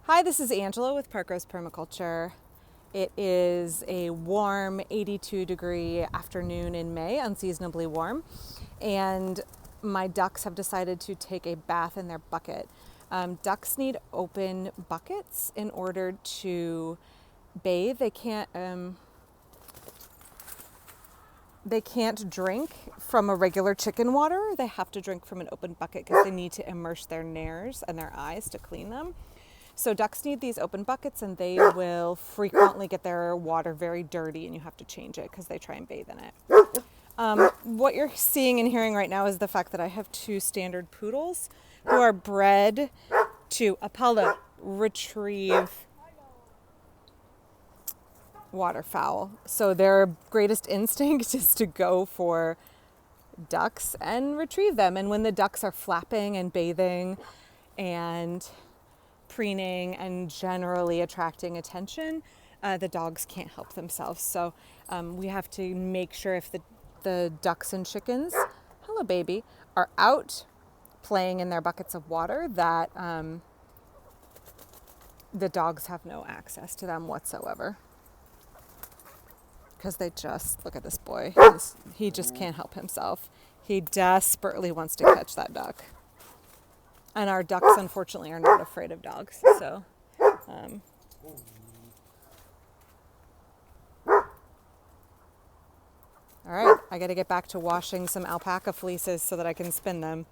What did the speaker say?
Hi, this is Angela with Park Rose Permaculture. It is a warm 82 degree afternoon in May, unseasonably warm, and my ducks have decided to take a bath in their bucket. Ducks need open buckets in order to bathe. They can't drink from a regular chicken water. They have to drink from an open bucket because they need to immerse their nares and their eyes to clean them. So ducks need these open buckets, and they will frequently get their water very dirty, and you have to change it because they try and bathe in it. What you're seeing and hearing right now is the fact that I have two standard poodles who are bred to Apollo retrieve waterfowl. So their greatest instinct is to go for ducks and retrieve them. And when the ducks are flapping and bathing and preening and generally attracting attention, the dogs can't help themselves. So we have to make sure if the ducks and chickens, hello baby, are out playing in their buckets of water, that the dogs have no access to them whatsoever. Because they just, look at this boy, he just can't help himself. He desperately wants to catch that duck. And our ducks, unfortunately, are not afraid of dogs. So, all right, I got to get back to washing some alpaca fleeces so that I can spin them.